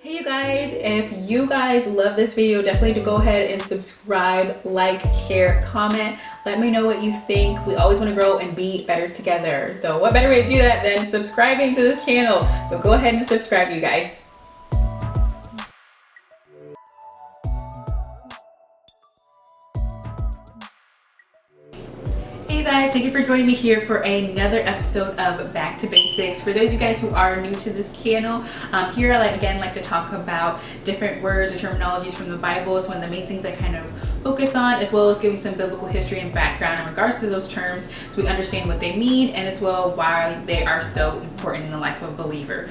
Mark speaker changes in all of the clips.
Speaker 1: Hey you guys, if you guys love this video, definitely to go ahead and subscribe, like, share, comment. Let me know what you think. We always want to grow and be better together. So what better way to do that than subscribing to this channel? So go ahead and subscribe, you guys. Hey guys, thank you for joining me here for another episode of Back to Basics. For those of you guys who are new to this channel, here I like to talk about different words or terminologies from the Bible. It's one of the main things I kind of focus on, as well as giving some biblical history and background in regards to those terms so we understand what they mean and as well why they are so important in the life of a believer.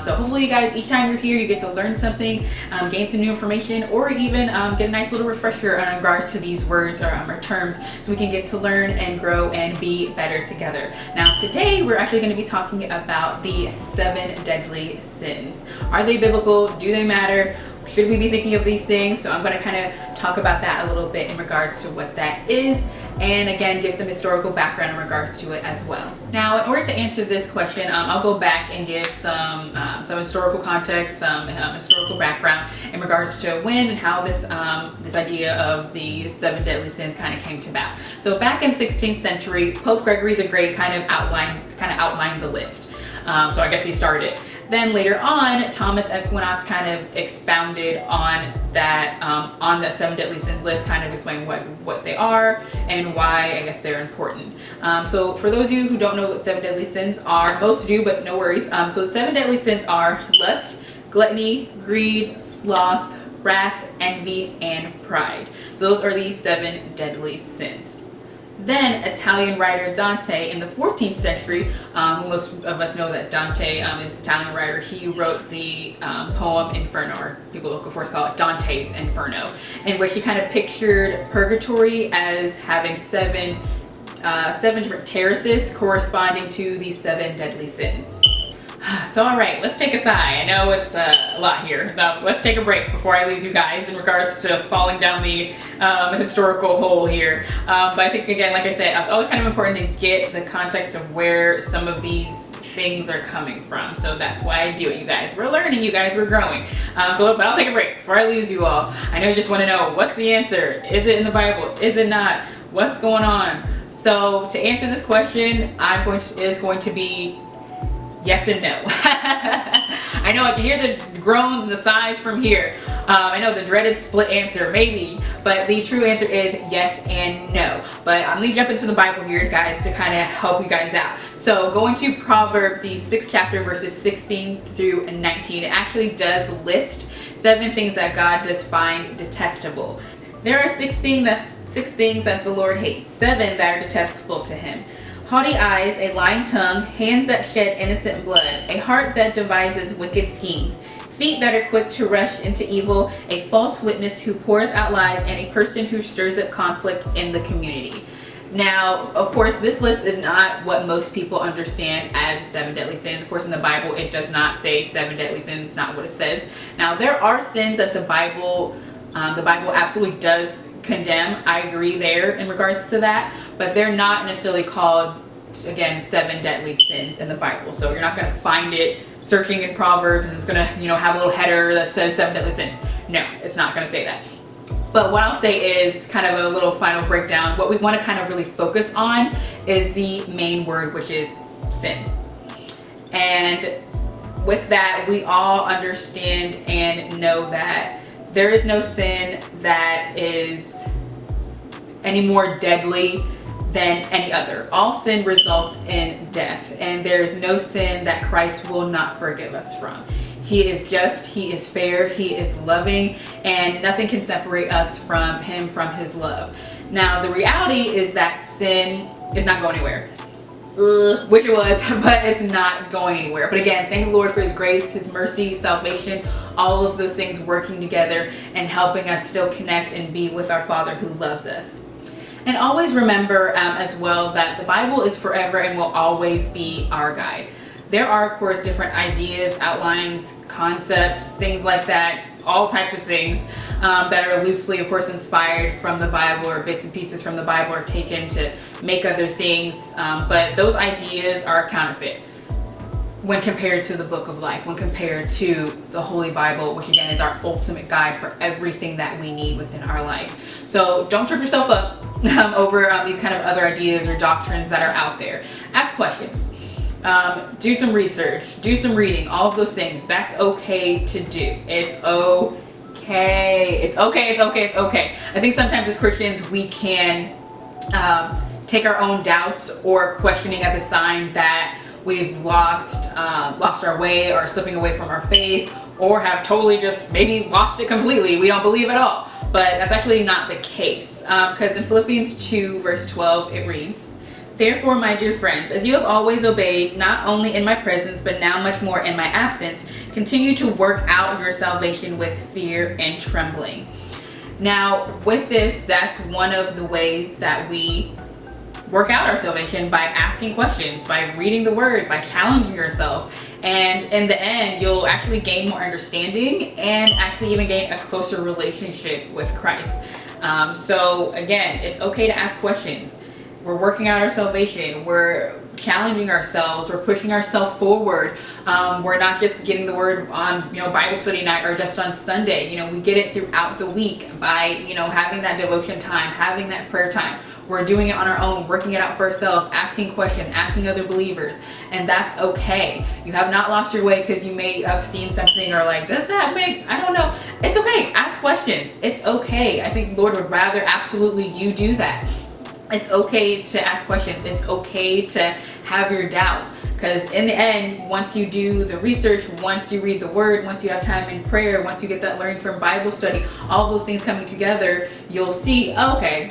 Speaker 1: So hopefully you guys, each time you're here, you get to learn something, gain some new information, or even get a nice little refresher in regards to these words or terms so we can get to learn and grow and be better together. Now today we're actually going to be talking about the 7 deadly sins. Are they biblical? Do they matter? Should we be thinking of these things? So I'm going to kind of talk about that a little bit in regards to what that is, and again give some historical background in regards to it as well. Now in order to answer this question, I'll go back and give some historical context, some historical background in regards to when and how this this idea of the 7 deadly sins kind of came to about. So back in 16th century, Pope Gregory the Great kind of outlined the list. So I guess he started. Then later on, Thomas Aquinas kind of expounded on that, on the 7 deadly sins list, kind of explain what they are and why I guess they're important. So for those of you who don't know what 7 deadly sins are, most do, but no worries. So the 7 deadly sins are lust, gluttony, greed, sloth, wrath, envy, and pride. So those are the 7 deadly sins. Then Italian writer Dante in the 14th century, most of us know that Dante is an Italian writer. He wrote the poem Inferno, or people of course call it Dante's Inferno, in which he kind of pictured purgatory as having seven different terraces corresponding to the 7 deadly sins. So all right, let's take a sigh. I know it's a lot here. Let's take a break before I lose you guys in regards to falling down the historical hole here. But I think, again, like I said, it's always kind of important to get the context of where some of these things are coming from. So that's why I do it, you guys. We're learning, you guys. We're growing. But I'll take a break before I lose you all. I know you just want to know, what's the answer? Is it in the Bible? Is it not? What's going on? So to answer this question, it's going to be yes and no. I know I can hear the groans and the sighs from here. I know the dreaded split answer, maybe, but the true answer is yes and no. But I'm going to jump into the Bible here, guys, to kind of help you guys out. So going to Proverbs, the 6th chapter, verses 16 through 19, it actually does list 7 things that God does find detestable. There are 6 things that the Lord hates, 7 that are detestable to him. Haughty eyes, a lying tongue, hands that shed innocent blood, a heart that devises wicked schemes, feet that are quick to rush into evil, a false witness who pours out lies, and a person who stirs up conflict in the community. Now, of course, this list is not what most people understand as 7 deadly sins. Of course, in the Bible, it does not say 7 deadly sins. It's not what it says. Now, there are sins that the Bible absolutely does condemn. I agree there in regards to that, but they're not necessarily called, again, 7 deadly sins in the Bible. So you're not going to find it searching in Proverbs and it's going to, have a little header that says 7 deadly sins. No, it's not going to say that. But what I'll say is kind of a little final breakdown. What we want to kind of really focus on is the main word, which is sin. And with that, we all understand and know that there is no sin that is any more deadly than any other. All sin results in death, and there's no sin that Christ will not forgive us from. He is just, he is fair, he is loving, and nothing can separate us from him, from his love. Now, the reality is that sin is not going anywhere. Wish it was, but it's not going anywhere. But again, thank the Lord for his grace, his mercy, salvation, all of those things working together and helping us still connect and be with our Father who loves us. And always remember as well that the Bible is forever and will always be our guide. There are, of course, different ideas, outlines, concepts, things like that, all types of things that are loosely, of course, inspired from the Bible, or bits and pieces from the Bible are taken to make other things, but those ideas are counterfeit. when compared to the book of life, when compared to the Holy Bible, which again is our ultimate guide for everything that we need within our life. So don't trip yourself up over these kind of other ideas or doctrines that are out there. Ask questions. Do some research, do some reading, all of those things. That's okay to do. It's okay. It's okay. It's okay. It's okay. I think sometimes as Christians we can take our own doubts or questioning as a sign that we've lost our way or slipping away from our faith, or have totally just maybe lost it completely. We don't believe at all. But that's actually not the case, because in Philippians 2 verse 12 it reads, "Therefore, my dear friends, as you have always obeyed, not only in my presence but now much more in my absence, continue to work out your salvation with fear and trembling." Now with this, that's one of the ways that we work out our salvation, by asking questions, by reading the word, by challenging yourself. And in the end, you'll actually gain more understanding and actually even gain a closer relationship with Christ. So again, it's okay to ask questions. We're working out our salvation. We're challenging ourselves. We're pushing ourselves forward. We're not just getting the word on, Bible study night or just on Sunday. We get it throughout the week by, having that devotion time, having that prayer time. We're doing it on our own, working it out for ourselves, asking questions, asking other believers, and that's okay. You have not lost your way because you may have seen something or like, does that make, I don't know. It's okay, ask questions. It's okay. I think the Lord would rather absolutely you do that. It's okay to ask questions. It's okay to have your doubt. Because in the end, once you do the research, once you read the word, once you have time in prayer, once you get that learning from Bible study, all those things coming together, you'll see, okay,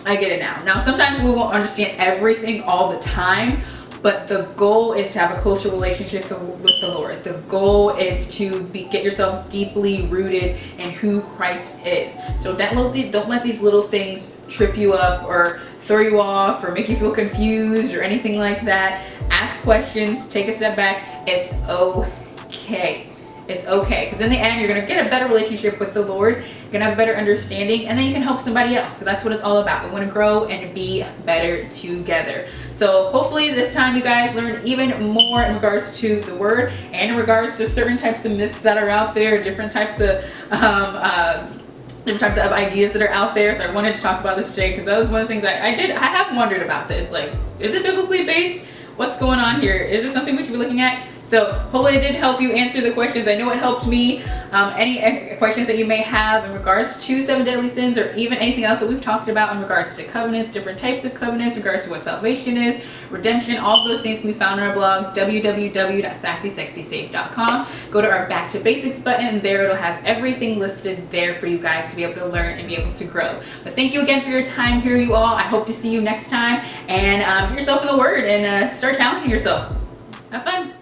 Speaker 1: I get it now. Now, sometimes we won't understand everything all the time, but the goal is to have a closer relationship with the Lord. The goal is to get yourself deeply rooted in who Christ is. So don't let these little things trip you up or throw you off or make you feel confused or anything like that. Ask questions, take a step back. It's okay. It's okay, because in the end, you're going to get a better relationship with the Lord. You're going to have a better understanding, and then you can help somebody else, because that's what it's all about. We want to grow and be better together. So hopefully this time you guys learn even more in regards to the word and in regards to certain types of myths that are out there, different types of ideas that are out there. So I wanted to talk about this today, because that was one of the things I have wondered about this. Like, is it biblically based? What's going on here? Is this something we should be looking at? So hopefully it did help you answer the questions. I know it helped me. Any questions that you may have in regards to 7 deadly sins, or even anything else that we've talked about in regards to covenants, different types of covenants, in regards to what salvation is, redemption, all of those things can be found on our blog, www.sassysexysafe.com. Go to our Back to Basics button, and there it'll have everything listed there for you guys to be able to learn and be able to grow. But thank you again for your time here, you all. I hope to see you next time, and get yourself in the word and start challenging yourself. Have fun.